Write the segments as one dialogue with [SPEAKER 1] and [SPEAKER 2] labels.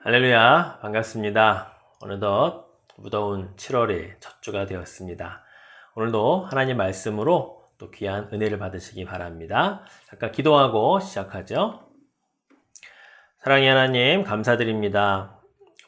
[SPEAKER 1] 할렐루야, 반갑습니다. 어느덧 무더운 7월의 첫 주가 되었습니다. 오늘도 하나님 말씀으로 또 귀한 은혜를 받으시기 바랍니다. 잠깐 기도하고 시작하죠. 사랑의 하나님, 감사드립니다.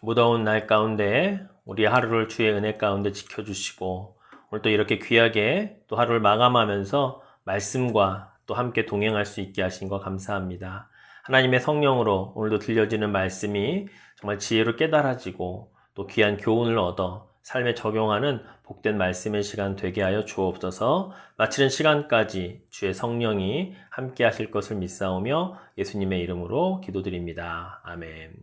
[SPEAKER 1] 무더운 날 가운데 우리 하루를 주의 은혜 가운데 지켜주시고 오늘 또 이렇게 귀하게 또 하루를 마감하면서 말씀과 또 함께 동행할 수 있게 하신 거 감사합니다. 하나님의 성령으로 오늘도 들려지는 말씀이 정말 지혜로 깨달아지고 또 귀한 교훈을 얻어 삶에 적용하는 복된 말씀의 시간 되게 하여 주옵소서. 마치는 시간까지 주의 성령이 함께 하실 것을 믿사오며 예수님의 이름으로 기도드립니다. 아멘.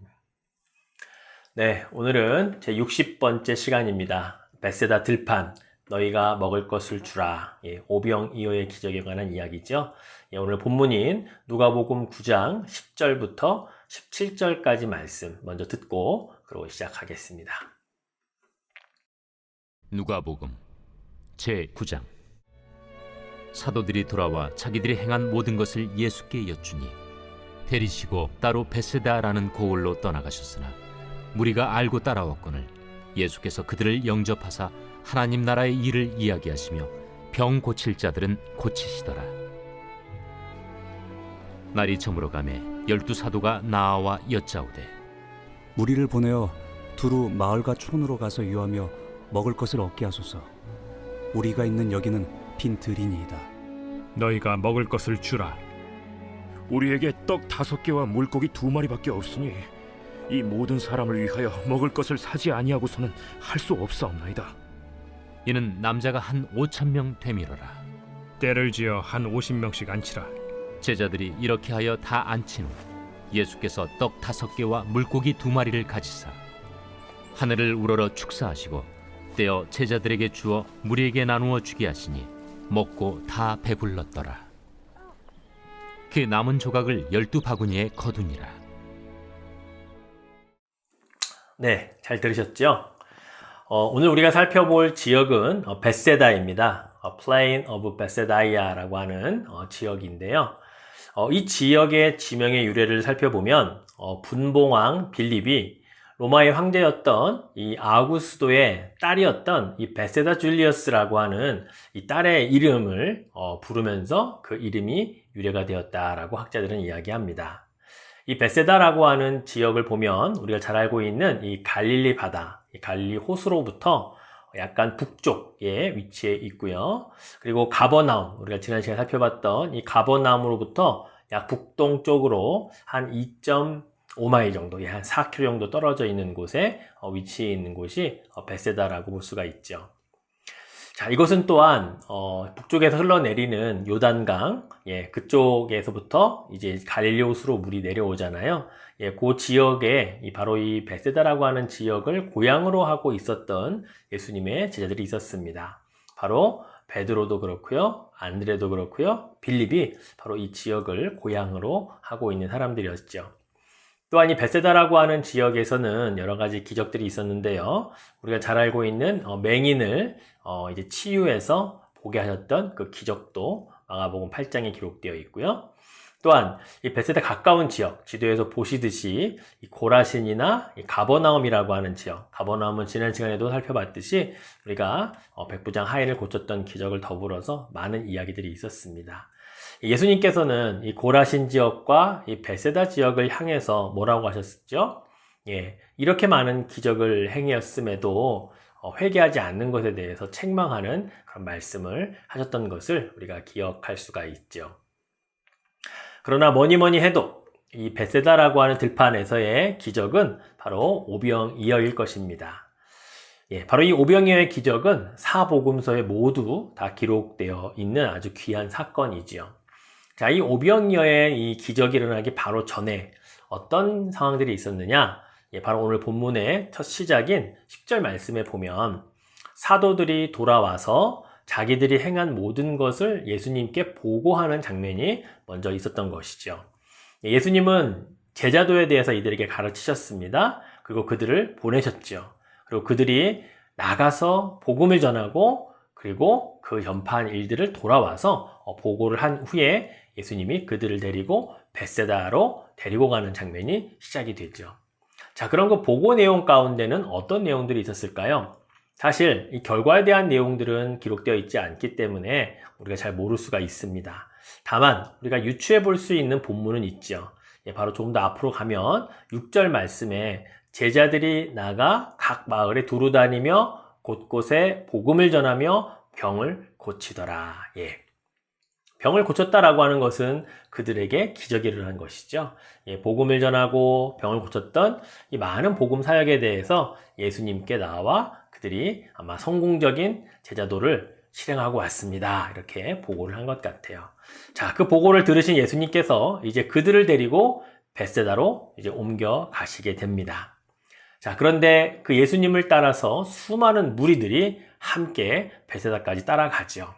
[SPEAKER 1] 네, 오늘은 제 60번째 시간입니다. 베세다 들판, 너희가 먹을 것을 주라. 오병이어의 기적에 관한 이야기죠. 오늘 본문인 누가복음 9장 10절부터 17절까지 말씀 먼저 듣고 그러고 시작하겠습니다.
[SPEAKER 2] 누가복음 제9장. 사도들이 돌아와 자기들이 행한 모든 것을 예수께 여쭈니 데리시고 따로 베세다라는 고을로 떠나가셨으나 무리가 알고 따라왔거늘 예수께서 그들을 영접하사 하나님 나라의 일을 이야기하시며 병 고칠 자들은 고치시더라. 날이 저물어 가매 12사도가 나아와 여짜오되
[SPEAKER 3] 무리를 보내어 두루 마을과 촌으로 가서 유하며 먹을 것을 얻게 하소서. 우리가 있는 여기는 빈 들이니이다.
[SPEAKER 4] 너희가 먹을 것을 주라. 우리에게 떡 5개와 물고기 2마리밖에 없으니 이 모든 사람을 위하여 먹을 것을 사지 아니하고서는 할 수 없사옵나이다.
[SPEAKER 2] 이는 남자가 한 5,000명 되밀어라.
[SPEAKER 4] 때를 지어 한 50명씩 앉히라.
[SPEAKER 2] 제자들이 이렇게 하여 다 앉힌 후 예수께서 떡 5개와 물고기 2마리를 가지사 하늘을 우러러 축사하시고 떼어 제자들에게 주어 무리에게 나누어 주게 하시니 먹고 다 배불렀더라. 그 남은 조각을 12바구니에 거두니라.
[SPEAKER 1] 네, 잘 들으셨죠? 오늘 우리가 살펴볼 지역은 베세다입니다. Plain of Bethsaida라고 하는 지역인데요. 이 지역의 지명의 유래를 살펴보면 분봉왕 빌립이 로마의 황제였던 이 아우구스도의 딸이었던 이 베세다 줄리어스라고 하는 이 딸의 이름을 부르면서 그 이름이 유래가 되었다라고 학자들은 이야기합니다. 이 베세다라고 하는 지역을 보면 우리가 잘 알고 있는 이 갈릴리 바다, 이 갈릴리 호수로부터 약간 북쪽에 위치해 있고요. 그리고 가버나움, 우리가 지난 시간에 살펴봤던 이 가버나움으로부터 약 북동쪽으로 한 2.5마일 정도, 한 4km 정도 떨어져 있는 곳에 위치해 있는 곳이 베세다라고 볼 수가 있죠. 자, 이것은 또한 북쪽에서 흘러내리는 요단강, 그쪽에서부터 이제 갈릴리 호수로 물이 내려오잖아요. 그 지역에 바로 이 베세다라고 하는 지역을 고향으로 하고 있었던 예수님의 제자들이 있었습니다. 바로 베드로도 그렇고요, 안드레도 그렇고요, 빌립이 바로 이 지역을 고향으로 하고 있는 사람들이었죠. 또한 이 베세다라고 하는 지역에서는 여러 가지 기적들이 있었는데요. 우리가 잘 알고 있는 맹인을 이제 치유해서 보게 하셨던 그 기적도 마가복음 8장에 기록되어 있고요. 또한 이 베세다 가까운 지역, 지도에서 보시듯이 이 고라신이나 이 가버나움이라고 하는 지역, 가버나움은 지난 시간에도 살펴봤듯이 우리가 백부장 하인을 고쳤던 기적을 더불어서 많은 이야기들이 있었습니다. 예수님께서는 이 고라신 지역과 이 베세다 지역을 향해서 뭐라고 하셨었죠? 이렇게 많은 기적을 행하였음에도 회개하지 않는 것에 대해서 책망하는 그런 말씀을 하셨던 것을 우리가 기억할 수가 있죠. 그러나 뭐니 해도 이 베세다라고 하는 들판에서의 기적은 바로 오병이어일 것입니다. 바로 이 오병이어의 기적은 사복음서에 모두 다 기록되어 있는 아주 귀한 사건이지요. 자, 이 오병이어의 이 기적이 일어나기 바로 전에 어떤 상황들이 있었느냐? 바로 오늘 본문의 첫 시작인 10절 말씀에 보면 사도들이 돌아와서 자기들이 행한 모든 것을 예수님께 보고하는 장면이 먼저 있었던 것이죠. 예수님은 제자도에 대해서 이들에게 가르치셨습니다. 그리고 그들을 보내셨죠. 그리고 그들이 나가서 복음을 전하고 그리고 그 전파한 일들을 돌아와서 보고를 한 후에 예수님이 그들을 데리고 베세다로 데리고 가는 장면이 시작이 되죠. 자, 그런 그 보고 내용 가운데는 어떤 내용들이 있었을까요? 사실 이 결과에 대한 내용들은 기록되어 있지 않기 때문에 우리가 잘 모를 수가 있습니다. 다만 우리가 유추해 볼 수 있는 본문은 있죠. 바로 조금 더 앞으로 가면 6절 말씀에 제자들이 나가 각 마을에 두루 다니며 곳곳에 복음을 전하며 병을 고치더라. 병을 고쳤다라고 하는 것은 그들에게 기적이 일어난 것이죠. 복음을 전하고 병을 고쳤던 이 많은 복음 사역에 대해서 예수님께 나와 그들이 아마 성공적인 제자도를 실행하고 왔습니다. 이렇게 보고를 한 것 같아요. 자, 그 보고를 들으신 예수님께서 이제 그들을 데리고 벳세다로 이제 옮겨 가시게 됩니다. 자, 그런데 그 예수님을 따라서 수많은 무리들이 함께 벳세다까지 따라가죠.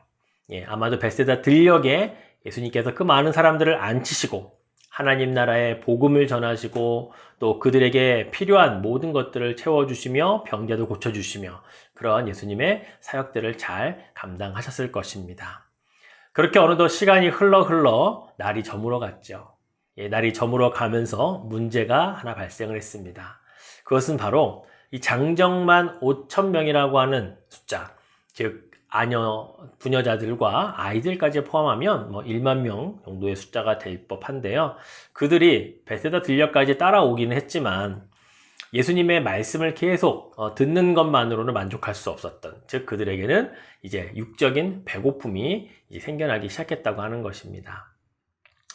[SPEAKER 1] 아마도 벳세다 들녘에 예수님께서 그 많은 사람들을 앉히시고 하나님 나라의 복음을 전하시고 또 그들에게 필요한 모든 것들을 채워주시며 병자도 고쳐주시며 그런 예수님의 사역들을 잘 감당하셨을 것입니다. 그렇게 어느덧 시간이 흘러 날이 저물어 갔죠. 날이 저물어 가면서 문제가 하나 발생을 했습니다. 그것은 바로 이 장정만 5,000명이라고 하는 숫자, 즉 부녀자들과 아이들까지 포함하면 1만 명 정도의 숫자가 될 법한데요. 그들이 벳세다 들녘까지 따라오기는 했지만 예수님의 말씀을 계속 듣는 것만으로는 만족할 수 없었던, 즉 그들에게는 이제 육적인 배고픔이 이제 생겨나기 시작했다고 하는 것입니다.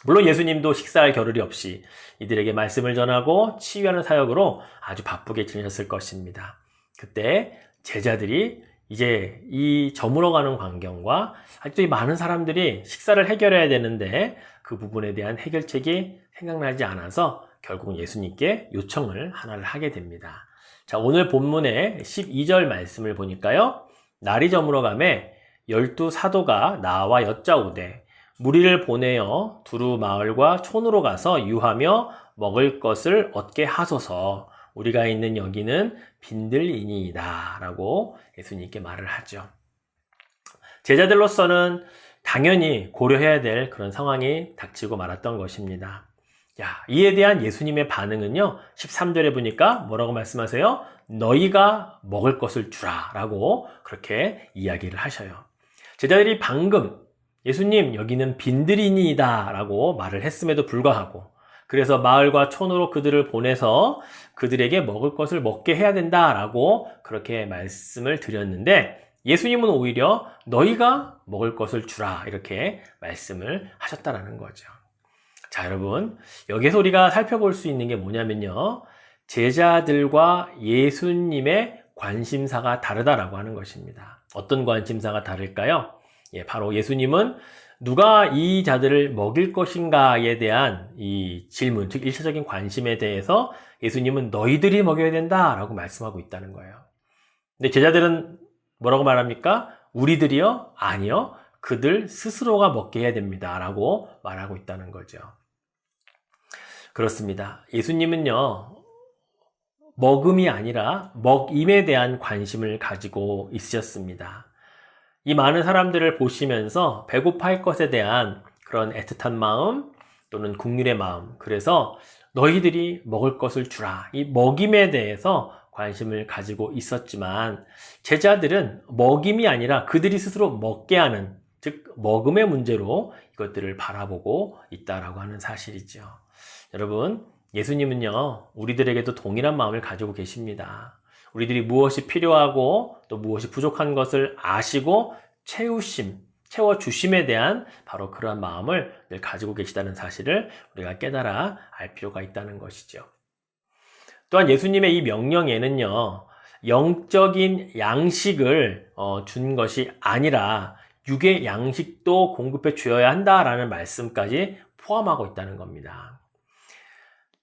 [SPEAKER 1] 물론 예수님도 식사할 겨를이 없이 이들에게 말씀을 전하고 치유하는 사역으로 아주 바쁘게 지내셨을 것입니다. 그때 제자들이 이제 이 저물어가는 광경과 아직도 이 많은 사람들이 식사를 해결해야 되는데 그 부분에 대한 해결책이 생각나지 않아서 결국 예수님께 요청을 하나를 하게 됩니다. 자, 오늘 본문의 12절 말씀을 보니까요. 날이 저물어가매 12 사도가 나와 여짜오되 무리를 보내어 두루 마을과 촌으로 가서 유하며 먹을 것을 얻게 하소서. 우리가 있는 여기는 빈들이니이다 라고 예수님께 말을 하죠. 제자들로서는 당연히 고려해야 될 그런 상황이 닥치고 말았던 것입니다. 이에 대한 예수님의 반응은요, 13절에 보니까 뭐라고 말씀하세요? 너희가 먹을 것을 주라 라고 그렇게 이야기를 하셔요. 제자들이 방금 예수님 여기는 빈들이니이다 라고 말을 했음에도 불구하고 그래서 마을과 촌으로 그들을 보내서 그들에게 먹을 것을 먹게 해야 된다라고 그렇게 말씀을 드렸는데 예수님은 오히려 너희가 먹을 것을 주라 이렇게 말씀을 하셨다라는 거죠. 자, 여러분, 여기서 우리가 살펴볼 수 있는 게 뭐냐면요. 제자들과 예수님의 관심사가 다르다라고 하는 것입니다. 어떤 관심사가 다를까요? 바로 예수님은 누가 이 자들을 먹일 것인가에 대한 이 질문, 즉 1차적인 관심에 대해서 예수님은 너희들이 먹여야 된다라고 말씀하고 있다는 거예요. 근데 제자들은 뭐라고 말합니까? 우리들이요? 아니요. 그들 스스로가 먹게 해야 됩니다. 라고 말하고 있다는 거죠. 그렇습니다. 예수님은요, 먹음이 아니라 먹임에 대한 관심을 가지고 있으셨습니다. 이 많은 사람들을 보시면서 배고파할 것에 대한 그런 애틋한 마음 또는 긍휼의 마음, 그래서 너희들이 먹을 것을 주라. 이 먹임에 대해서 관심을 가지고 있었지만 제자들은 먹임이 아니라 그들이 스스로 먹게 하는, 즉 먹음의 문제로 이것들을 바라보고 있다라고 하는 사실이죠. 여러분, 예수님은요, 우리들에게도 동일한 마음을 가지고 계십니다. 우리들이 무엇이 필요하고 또 무엇이 부족한 것을 아시고 채워주심에 대한 바로 그러한 마음을 늘 가지고 계시다는 사실을 우리가 깨달아 알 필요가 있다는 것이죠. 또한 예수님의 이 명령에는요, 영적인 양식을 준 것이 아니라 육의 양식도 공급해 주어야 한다라는 말씀까지 포함하고 있다는 겁니다.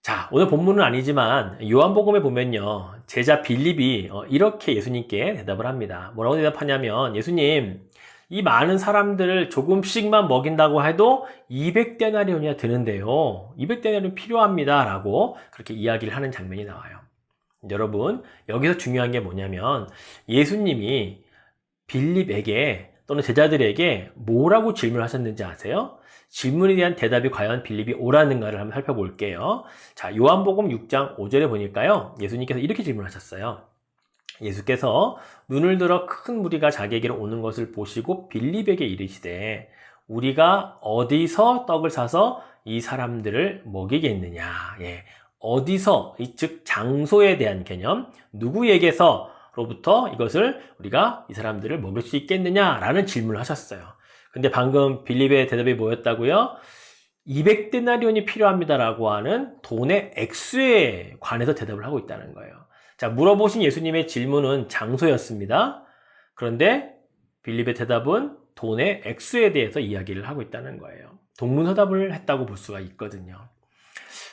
[SPEAKER 1] 자, 오늘 본문은 아니지만 요한복음에 보면요, 제자 빌립이 이렇게 예수님께 대답을 합니다. 뭐라고 대답하냐면, 예수님, 이 많은 사람들을 조금씩만 먹인다고 해도 200데나리온이나 되는데요. 200데나리온 필요합니다. 라고 그렇게 이야기를 하는 장면이 나와요. 여러분, 여기서 중요한 게 뭐냐면 예수님이 빌립에게 또는 제자들에게 뭐라고 질문하셨는지 아세요? 질문에 대한 대답이 과연 빌립이 옳았는가를 한번 살펴볼게요. 자, 요한복음 6장 5절에 보니까요. 예수님께서 이렇게 질문하셨어요. 예수께서 눈을 들어 큰 무리가 자기에게로 오는 것을 보시고 빌립에게 이르시되 우리가 어디서 떡을 사서 이 사람들을 먹이겠느냐. 예. 어디서, 즉 장소에 대한 개념, 누구에게서로부터 이것을 우리가 이 사람들을 먹일 수 있겠느냐라는 질문을 하셨어요. 근데 방금 빌립의 대답이 뭐였다고요? 200데나리온이 필요합니다라고 하는 돈의 액수에 관해서 대답을 하고 있다는 거예요. 자, 물어보신 예수님의 질문은 장소였습니다. 그런데 빌립의 대답은 돈의 액수에 대해서 이야기를 하고 있다는 거예요. 동문서답을 했다고 볼 수가 있거든요.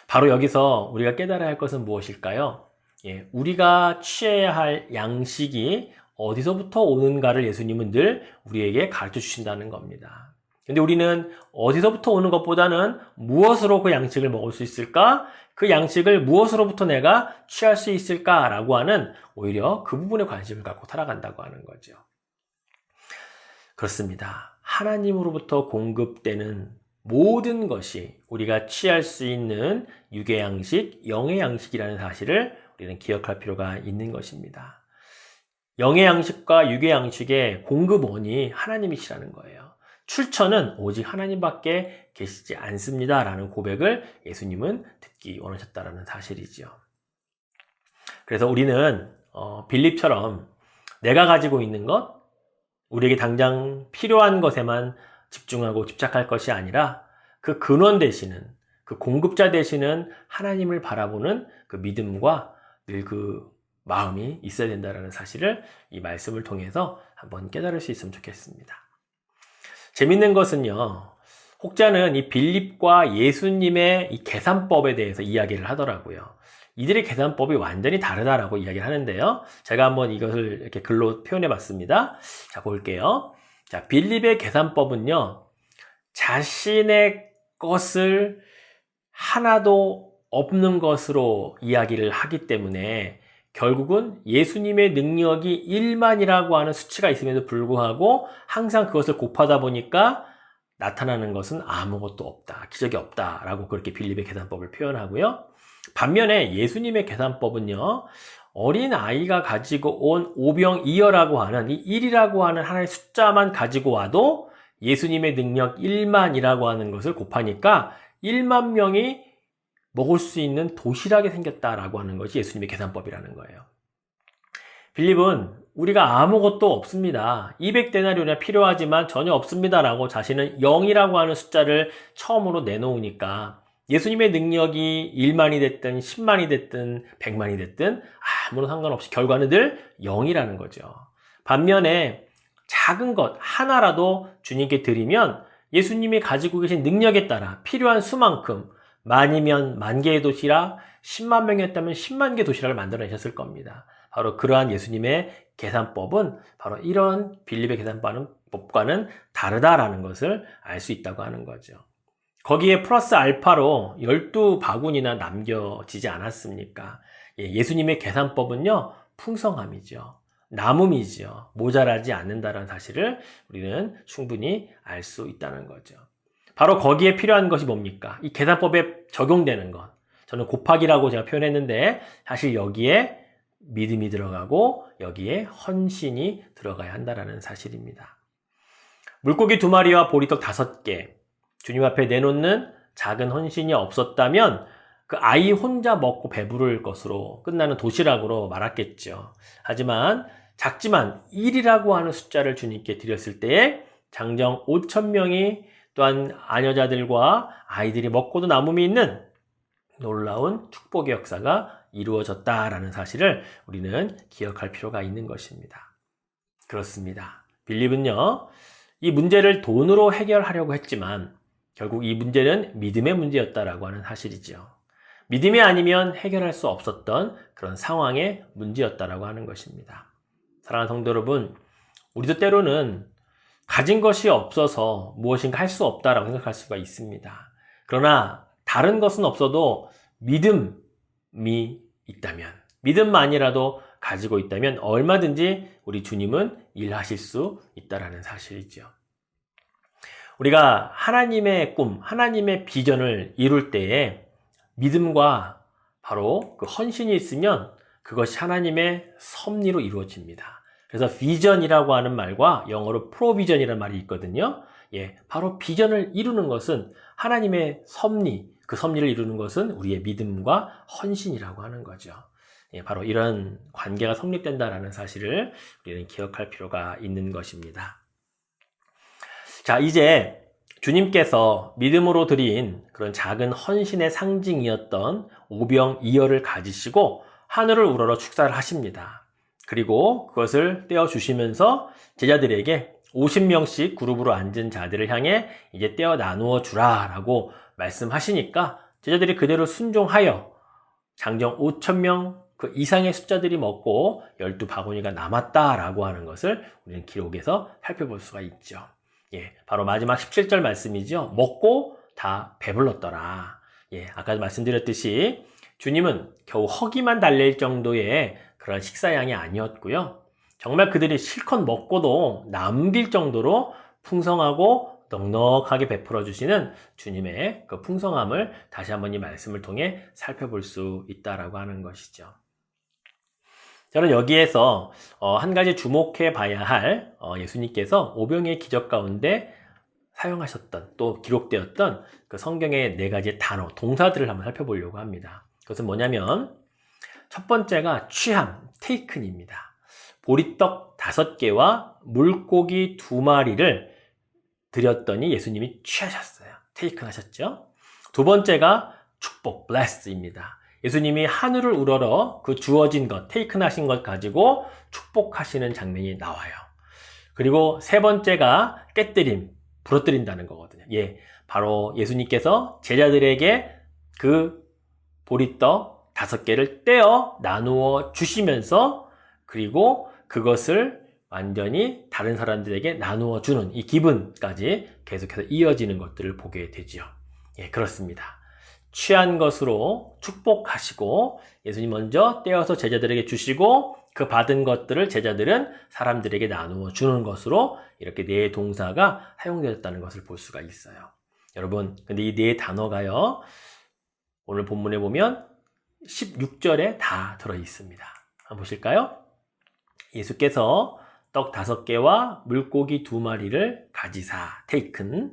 [SPEAKER 1] 바로 여기서 우리가 깨달아야 할 것은 무엇일까요? 예, 우리가 취해야 할 양식이 어디서부터 오는가를 예수님은 늘 우리에게 가르쳐 주신다는 겁니다. 근데 우리는 어디서부터 오는 것보다는 무엇으로 그 양식을 먹을 수 있을까? 그 양식을 무엇으로부터 내가 취할 수 있을까라고 하는 오히려 그 부분에 관심을 갖고 살아간다고 하는 거죠. 그렇습니다. 하나님으로부터 공급되는 모든 것이 우리가 취할 수 있는 육의 양식, 영의 양식이라는 사실을 우리는 기억할 필요가 있는 것입니다. 영의 양식과 육의 양식의 공급원이 하나님이시라는 거예요. 출처는 오직 하나님밖에 계시지 않습니다라는 고백을 예수님은 듣기 원하셨다라는 사실이죠. 그래서 우리는 빌립처럼 내가 가지고 있는 것, 우리에게 당장 필요한 것에만 집중하고 집착할 것이 아니라 그 근원 되시는, 그 공급자 되시는 하나님을 바라보는 그 믿음과 늘 그 마음이 있어야 된다는 사실을 이 말씀을 통해서 한번 깨달을 수 있으면 좋겠습니다. 재밌는 것은요, 혹자는 이 빌립과 예수님의 이 계산법에 대해서 이야기를 하더라고요. 이들의 계산법이 완전히 다르다라고 이야기를 하는데요. 제가 한번 이것을 이렇게 글로 표현해 봤습니다. 자, 볼게요. 자, 빌립의 계산법은요, 자신의 것을 하나도 없는 것으로 이야기를 하기 때문에 결국은 예수님의 능력이 1만이라고 하는 수치가 있음에도 불구하고 항상 그것을 곱하다 보니까 나타나는 것은 아무것도 없다, 기적이 없다라고 그렇게 빌립의 계산법을 표현하고요. 반면에 예수님의 계산법은요, 어린 아이가 가지고 온 오병이어라고 하는 이 1이라고 하는 하나의 숫자만 가지고 와도 예수님의 능력 1만이라고 하는 것을 곱하니까 1만 명이 먹을 수 있는 도시락이 생겼다라고 하는 것이 예수님의 계산법이라는 거예요. 빌립은 우리가 아무것도 없습니다. 200데나리온이 필요하지만 전혀 없습니다라고 자신은 0이라고 하는 숫자를 처음으로 내놓으니까 예수님의 능력이 1만이 됐든 10만이 됐든 100만이 됐든 아무런 상관없이 결과는 늘 0이라는 거죠. 반면에 작은 것 하나라도 주님께 드리면 예수님이 가지고 계신 능력에 따라 필요한 수만큼 만이면 10,000개의 도시락, 10만 명이었다면 10만 개 도시락을 만들어내셨을 겁니다. 바로 그러한 예수님의 계산법은 바로 이런 빌립의 계산법과는 다르다라는 것을 알 수 있다고 하는 거죠. 거기에 플러스 알파로 12바구니나 남겨지지 않았습니까? 예수님의 계산법은요, 풍성함이죠. 남음이죠. 모자라지 않는다는 사실을 우리는 충분히 알 수 있다는 거죠. 바로 거기에 필요한 것이 뭡니까? 이 계산법에 적용되는 것. 저는 곱하기라고 제가 표현했는데 사실 여기에 믿음이 들어가고 여기에 헌신이 들어가야 한다는 사실입니다. 물고기 2마리와 보리떡 5개 주님 앞에 내놓는 작은 헌신이 없었다면 그 아이 혼자 먹고 배부를 것으로 끝나는 도시락으로 말았겠죠. 하지만 작지만 1이라고 하는 숫자를 주님께 드렸을 때에 장정 5,000명이 또한 아녀자들과 아이들이 먹고도 남음이 있는 놀라운 축복의 역사가 이루어졌다라는 사실을 우리는 기억할 필요가 있는 것입니다. 그렇습니다. 빌립은요, 이 문제를 돈으로 해결하려고 했지만 결국 이 문제는 믿음의 문제였다라고 하는 사실이죠. 믿음이 아니면 해결할 수 없었던 그런 상황의 문제였다라고 하는 것입니다. 사랑하는 성도 여러분, 우리도 때로는 가진 것이 없어서 무엇인가 할 수 없다라고 생각할 수가 있습니다. 그러나 다른 것은 없어도 믿음이 있다면, 믿음만이라도 가지고 있다면 얼마든지 우리 주님은 일하실 수 있다라는 사실이죠. 우리가 하나님의 꿈, 하나님의 비전을 이룰 때에 믿음과 바로 그 헌신이 있으면 그것이 하나님의 섭리로 이루어집니다. 그래서 비전이라고 하는 말과 영어로 프로비전이라는 말이 있거든요. 예, 바로 비전을 이루는 것은 하나님의 섭리, 그 섭리를 이루는 것은 우리의 믿음과 헌신이라고 하는 거죠. 예, 바로 이런 관계가 성립된다는 사실을 우리는 기억할 필요가 있는 것입니다. 자, 이제 주님께서 믿음으로 드린 그런 작은 헌신의 상징이었던 오병이어를 가지시고 하늘을 우러러 축사를 하십니다. 그리고 그것을 떼어 주시면서 제자들에게 50명씩 그룹으로 앉은 자들을 향해 이제 떼어 나누어 주라 라고 말씀하시니까 제자들이 그대로 순종하여 장정 5,000명 그 이상의 숫자들이 먹고 12바구니가 남았다라고 하는 것을 우리는 기록에서 살펴볼 수가 있죠. 예, 바로 마지막 17절 말씀이죠. 먹고 다 배불렀더라. 예, 아까 말씀드렸듯이 주님은 겨우 허기만 달랠 정도의 그런 식사량이 아니었고요. 정말 그들이 실컷 먹고도 남길 정도로 풍성하고 넉넉하게 베풀어 주시는 주님의 그 풍성함을 다시 한번 이 말씀을 통해 살펴볼 수 있다라고 하는 것이죠. 저는 여기에서 한 가지 주목해 봐야 할 예수님께서 오병이의 기적 가운데 사용하셨던 또 기록되었던 그 성경의 4가지의 단어, 동사들을 한번 살펴보려고 합니다. 그것은 뭐냐면 첫 번째가 취함, taken입니다. 보리떡 5개와 물고기 2마리를 드렸더니 예수님이 취하셨어요. taken 하셨죠. 두 번째가 축복, blessed입니다. 예수님이 하늘을 우러러 그 주어진 것, taken 하신 것 가지고 축복하시는 장면이 나와요. 그리고 세 번째가 깨뜨림, 부러뜨린다는 거거든요. 예, 바로 예수님께서 제자들에게 그 보리떡 5개를 떼어 나누어 주시면서 그리고 그것을 완전히 다른 사람들에게 나누어 주는 이 기분까지 계속해서 이어지는 것들을 보게 되죠. 예, 그렇습니다. 취한 것으로 축복하시고 예수님 먼저 떼어서 제자들에게 주시고 그 받은 것들을 제자들은 사람들에게 나누어 주는 것으로 이렇게 4 동사가 사용되었다는 것을 볼 수가 있어요. 여러분, 근데 이 4 단어가요, 오늘 본문에 보면 16절에 다 들어 있습니다. 한번 보실까요? 예수께서 떡 5개와 물고기 2마리를 가지사, taken,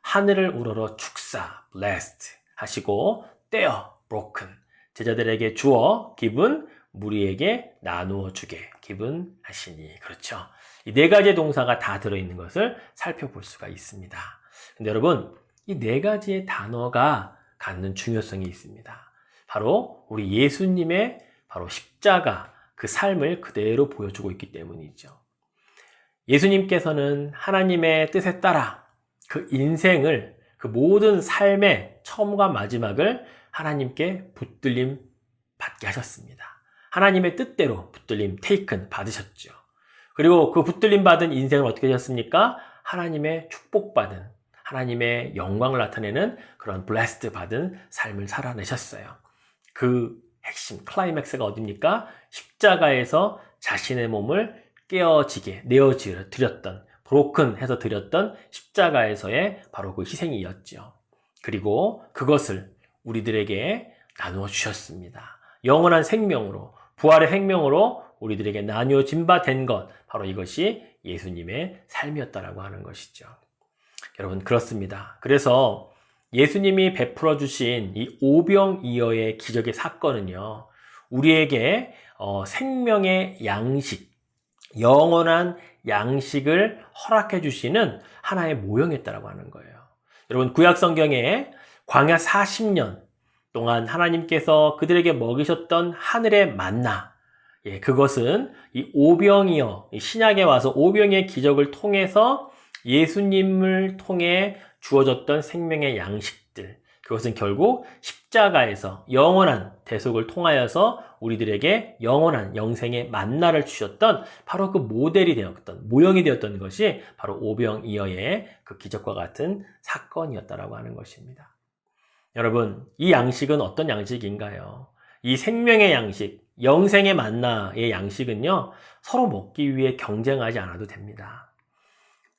[SPEAKER 1] 하늘을 우러러 축사, blessed 하시고 떼어, broken, 제자들에게 주어, given, 무리에게 나누어 주게, given 하시니. 그렇죠. 이 4가지의 동사가 다 들어있는 것을 살펴볼 수가 있습니다. 근데 여러분, 이 4가지의 단어가 갖는 중요성이 있습니다. 바로 우리 예수님의 바로 십자가, 그 삶을 그대로 보여주고 있기 때문이죠. 예수님께서는 하나님의 뜻에 따라 그 인생을, 그 모든 삶의 처음과 마지막을 하나님께 붙들림 받게 하셨습니다. 하나님의 뜻대로 붙들림, taken 받으셨죠. 그리고 그 붙들림 받은 인생을 어떻게 하셨습니까? 하나님의 축복받은, 하나님의 영광을 나타내는 그런 blessed 받은 삶을 살아내셨어요. 그 핵심, 클라이맥스가 어디입니까? 십자가에서 자신의 몸을 깨어지게 내어드렸던, broken 해서 드렸던 십자가에서의 바로 그 희생이었죠. 그리고 그것을 우리들에게 나누어 주셨습니다. 영원한 생명으로, 부활의 생명으로 우리들에게 나누어진 바 된 것, 바로 이것이 예수님의 삶이었다라고 하는 것이죠. 여러분, 그렇습니다. 그래서 예수님이 베풀어 주신 이 오병이어의 기적의 사건은요, 우리에게 생명의 양식, 영원한 양식을 허락해 주시는 하나의 모형이었다라고 하는 거예요. 여러분, 구약 성경에 광야 40년 동안 하나님께서 그들에게 먹이셨던 하늘의 만나, 예, 그것은 이 오병이어, 신약에 와서 오병이어의 기적을 통해서 예수님을 통해 주어졌던 생명의 양식들, 그것은 결국 십자가에서 영원한 대속을 통하여서 우리들에게 영원한 영생의 만나를 주셨던 바로 그 모델이 되었던, 모형이 되었던 것이 바로 오병이어의 그 기적과 같은 사건이었다라고 하는 것입니다. 여러분, 이 양식은 어떤 양식인가요? 이 생명의 양식, 영생의 만나의 양식은요, 서로 먹기 위해 경쟁하지 않아도 됩니다.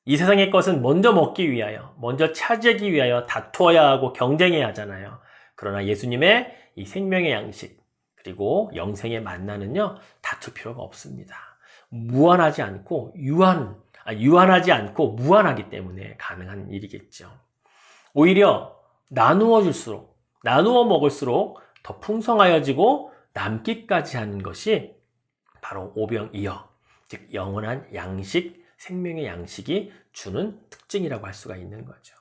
[SPEAKER 1] 이 세상의 것은 먼저 먹기 위하여, 먼저 차지하기 위하여 다투어야 하고 경쟁해야 하잖아요. 그러나 예수님의 이 생명의 양식, 그리고 영생의 만나는요, 다툴 필요가 없습니다. 무한하지 않고, 유한하지 않고 무한하기 때문에 가능한 일이겠죠. 오히려 나누어 줄수록, 나누어 먹을수록 더 풍성하여지고 남기까지 하는 것이 바로 오병이어, 즉 영원한 양식, 생명의 양식이 주는 특징이라고 할 수가 있는 거죠.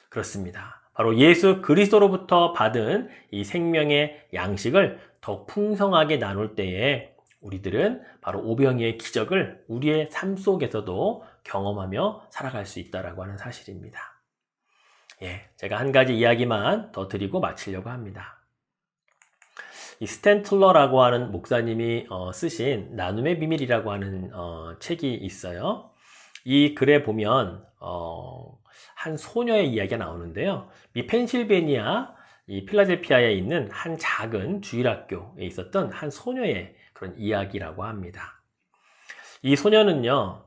[SPEAKER 1] 그렇습니다. 바로 예수 그리스도로부터 받은 이 생명의 양식을 더 풍성하게 나눌 때에 우리들은 바로 오병이어의 기적을 우리의 삶 속에서도 경험하며 살아갈 수 있다라고 하는 사실입니다. 제가 한 가지 이야기만 더 드리고 마치려고 합니다. 이 스탠 툴러라고 하는 목사님이 쓰신 나눔의 비밀이라고 하는 책이 있어요. 이 글에 보면 한 소녀의 이야기가 나오는데요. 이 펜실베니아, 이 필라델피아에 있는 한 작은 주일학교에 있었던 한 소녀의 그런 이야기라고 합니다. 이 소녀는요,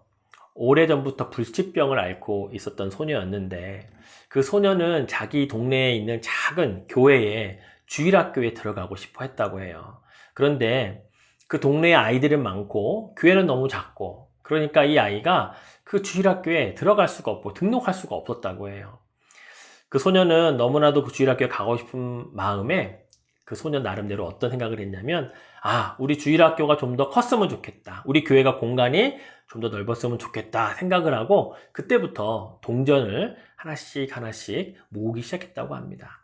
[SPEAKER 1] 오래전부터 불치병을 앓고 있었던 소녀였는데, 그 소녀는 자기 동네에 있는 작은 교회에 주일학교에 들어가고 싶어 했다고 해요. 그런데 그 동네에 아이들은 많고 교회는 너무 작고, 그러니까 이 아이가 그 주일학교에 들어갈 수가 없고 등록할 수가 없었다고 해요. 그 소녀는 너무나도 그 주일학교에 가고 싶은 마음에 그 소녀 나름대로 어떤 생각을 했냐면, 우리 주일학교가 좀 더 컸으면 좋겠다, 우리 교회가 공간이 좀 더 넓었으면 좋겠다 생각을 하고, 그때부터 동전을 하나씩 모으기 시작했다고 합니다.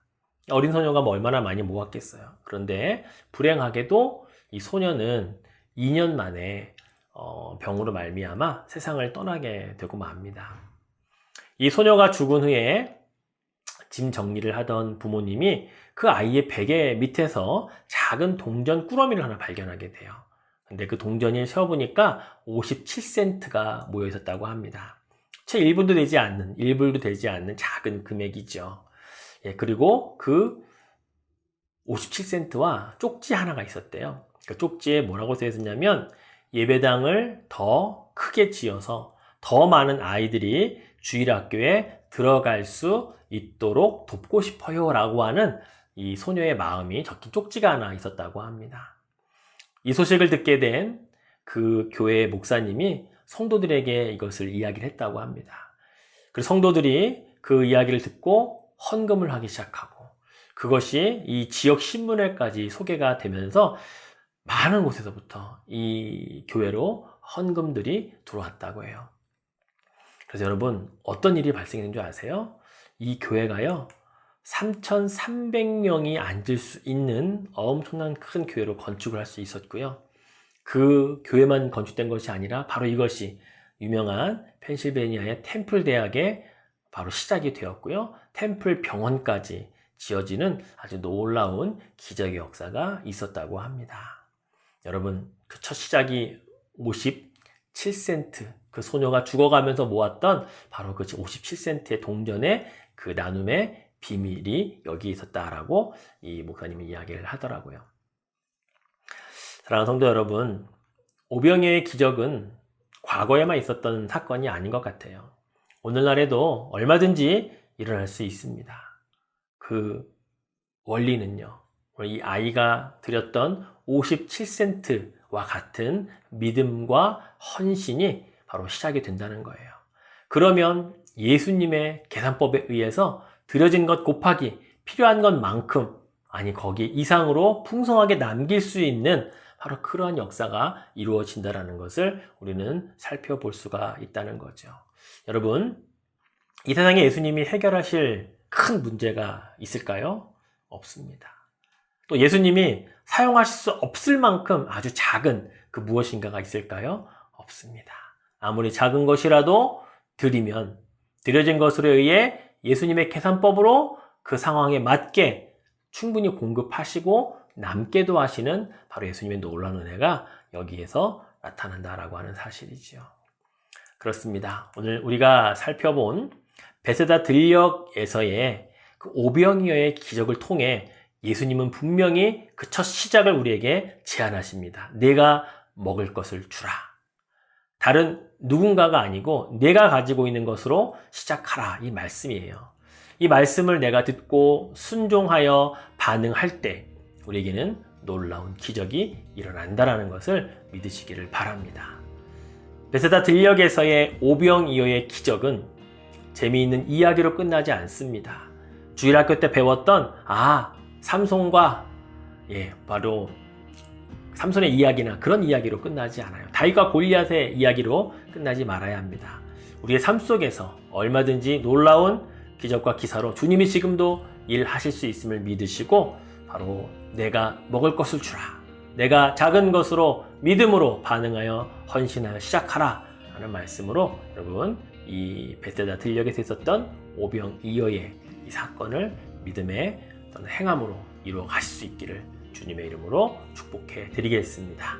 [SPEAKER 1] 어린 소녀가 뭐 얼마나 많이 모았겠어요. 그런데 불행하게도 이 소녀는 2년 만에 병으로 말미암아 세상을 떠나게 되고 맙니다. 이 소녀가 죽은 후에 짐 정리를 하던 부모님이 그 아이의 베개 밑에서 작은 동전 꾸러미를 하나 발견하게 돼요. 근데 그 동전을 세어보니까 57센트가 모여 있었다고 합니다. 채 1분도 되지 않는, 1불도 되지 않는 작은 금액이죠. 그리고 그 57센트와 쪽지 하나가 있었대요. 그 쪽지에 뭐라고 쓰여 있었냐면, 예배당을 더 크게 지어서 더 많은 아이들이 주일학교에 들어갈 수 있도록 돕고 싶어요 라고 하는 이 소녀의 마음이 적힌 쪽지가 하나 있었다고 합니다. 이 소식을 듣게 된 그 교회의 목사님이 성도들에게 이것을 이야기를 했다고 합니다. 그래서 성도들이 그 이야기를 듣고 헌금을 하기 시작하고, 그것이 이 지역 신문에까지 소개가 되면서 많은 곳에서부터 이 교회로 헌금들이 들어왔다고 해요. 그래서 여러분, 어떤 일이 발생했는 줄 아세요? 이 교회가요, 3,300명이 앉을 수 있는 엄청난 큰 교회로 건축을 할 수 있었고요. 그 교회만 건축된 것이 아니라 바로 이것이 유명한 펜실베니아의 템플 대학의 바로 시작이 되었고요. 템플 병원까지 지어지는 아주 놀라운 기적의 역사가 있었다고 합니다. 여러분, 그 첫 시작이 57센트, 그 소녀가 죽어가면서 모았던 바로 그 57센트의 동전의 그 나눔의 비밀이 여기 있었다라고 이 목사님이 이야기를 하더라고요. 사랑하는 성도 여러분, 오병이어의 기적은 과거에만 있었던 사건이 아닌 것 같아요. 오늘날에도 얼마든지 일어날 수 있습니다. 그 원리는요, 이 아이가 드렸던 57센트와 같은 믿음과 헌신이 바로 시작이 된다는 거예요. 그러면 예수님의 계산법에 의해서 드려진 것 곱하기 필요한 것만큼, 아니 거기 이상으로 풍성하게 남길 수 있는 바로 그러한 역사가 이루어진다는 것을 우리는 살펴볼 수가 있다는 거죠. 여러분, 이 세상에 예수님이 해결하실 큰 문제가 있을까요? 없습니다. 또 예수님이 사용하실 수 없을 만큼 아주 작은 그 무엇인가가 있을까요? 없습니다. 아무리 작은 것이라도 드리면 드려진 것으로 의해 예수님의 계산법으로 그 상황에 맞게 충분히 공급하시고 남게도 하시는 바로 예수님의 놀라운 은혜가 여기에서 나타난다라고 하는 사실이죠. 그렇습니다. 오늘 우리가 살펴본 베세다 들녘에서의 그 오병이어의 기적을 통해 예수님은 분명히 그 첫 시작을 우리에게 제안하십니다. 내가 먹을 것을 주라. 다른 누군가가 아니고 내가 가지고 있는 것으로 시작하라, 이 말씀이에요. 이 말씀을 내가 듣고 순종하여 반응할 때 우리에게는 놀라운 기적이 일어난다는 것을 믿으시기를 바랍니다. 베세다 들녘에서의 오병이어의 기적은 재미있는 이야기로 끝나지 않습니다. 주일학교 때 배웠던 삼손과 바로 삼손의 이야기나 그런 이야기로 끝나지 않아요. 다윗과 골리앗의 이야기로 끝나지 말아야 합니다. 우리의 삶 속에서 얼마든지 놀라운 기적과 기사로 주님이 지금도 일하실 수 있음을 믿으시고 바로 내가 먹을 것을 주라, 내가 작은 것으로 믿음으로 반응하여 헌신하여 시작하라 하는 말씀으로 여러분 이 베세다 들녘에서 있었던 오병이어의 이 사건을 믿음의 어떤 행함으로 이루어 가실 수 있기를 주님의 이름으로 축복해 드리겠습니다.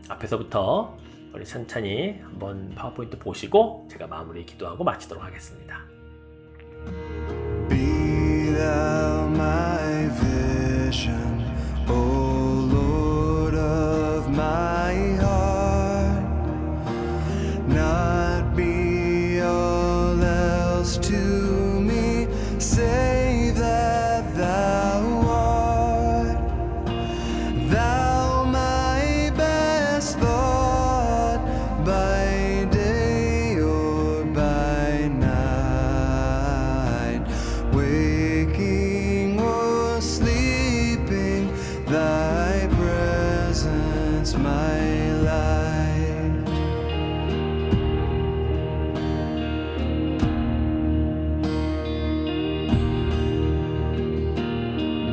[SPEAKER 1] 앞에서부터 우리 천천히 한번 파워포인트 보시고 제가 마무리 기도하고 마치도록 하겠습니다.
[SPEAKER 5] Be thou my vision, O Lord of my heart, not be all else to me, save that thou art, thou my best thought, by day or by night, waking or sleeping, thy presence my light.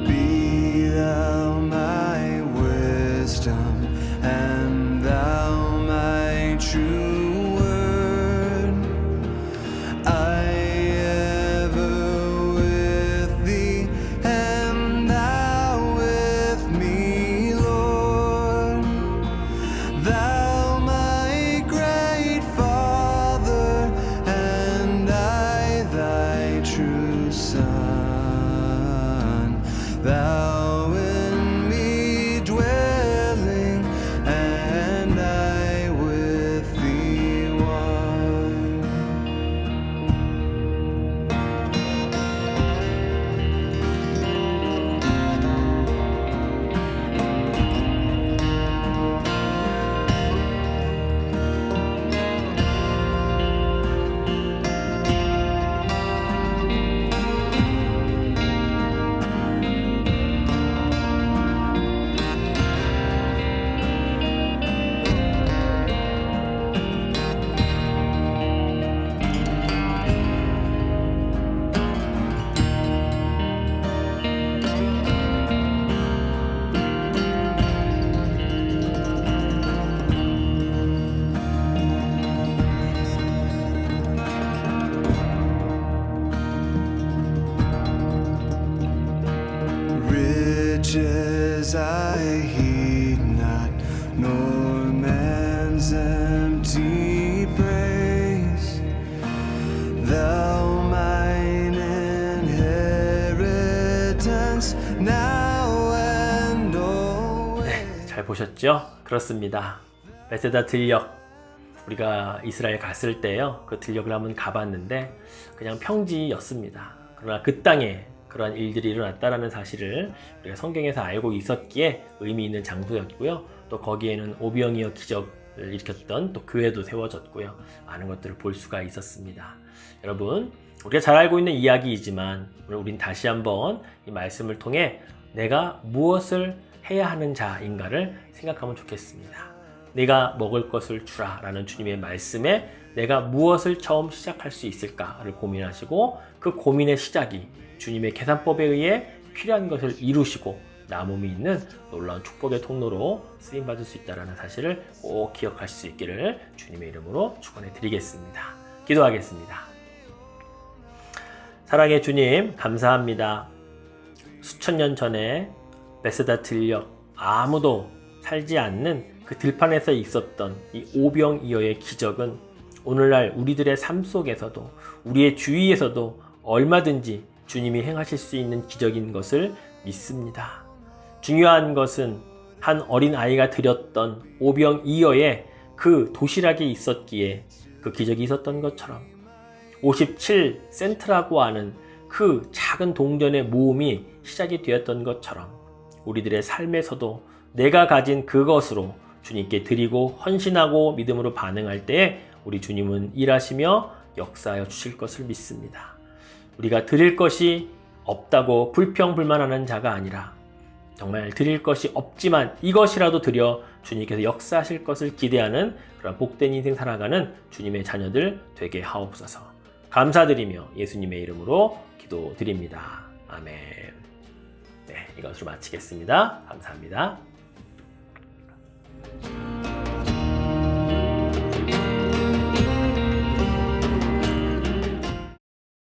[SPEAKER 5] Be thou my wisdom, and thou my true word, I ever with thee, and thou with me, Lord. Thou my great Father, and I thy true Son. Thou in me dwelling, and I with thee one. Riches I heed not, nor man's empty praise. Thou mine inheritance, now and always.
[SPEAKER 1] 잘 보셨죠? 그렇습니다. 베세다 들녘, 우리가 이스라엘 갔을 때요, 그 들녘을 한번 가봤는데 그냥 평지였습니다. 그러나 그 땅에 그러한 일들이 일어났다는 사실을 우리가 성경에서 알고 있었기에 의미 있는 장소였고요. 또 거기에는 오병이어 기적을 일으켰던 또 교회도 세워졌고요. 많은 것들을 볼 수가 있었습니다. 여러분, 우리가 잘 알고 있는 이야기이지만 오늘 우린 다시 한번 이 말씀을 통해 내가 무엇을 해야 하는 자인가를 생각하면 좋겠습니다. 내가 먹을 것을 주라 라는 주님의 말씀에 내가 무엇을 처음 시작할 수 있을까를 고민하시고 그 고민의 시작이 주님의 계산법에 의해 필요한 것을 이루시고 남음이 있는 놀라운 축복의 통로로 쓰임받을 수 있다는 사실을 꼭 기억하실 수 있기를 주님의 이름으로 축원해 드리겠습니다. 기도하겠습니다. 사랑의 주님, 감사합니다. 수천 년 전에 베세다 들녘 아무도 살지 않는 그 들판에서 있었던 이 오병이어의 기적은 오늘날 우리들의 삶 속에서도 우리의 주위에서도 얼마든지 주님이 행하실 수 있는 기적인 것을 믿습니다. 중요한 것은 한 어린 아이가 드렸던 오병이어의 그 도시락이 있었기에 그 기적이 있었던 것처럼 57센트라고 하는 그 작은 동전의 모음이 시작이 되었던 것처럼 우리들의 삶에서도 내가 가진 그것으로 주님께 드리고 헌신하고 믿음으로 반응할 때에 우리 주님은 일하시며 역사하여 주실 것을 믿습니다. 우리가 드릴 것이 없다고 불평불만하는 자가 아니라 정말 드릴 것이 없지만 이것이라도 드려 주님께서 역사하실 것을 기대하는 그런 복된 인생 살아가는 주님의 자녀들 되게 하옵소서. 감사드리며 예수님의 이름으로 기도드립니다. 아멘. 네, 이것으로 마치겠습니다. 감사합니다.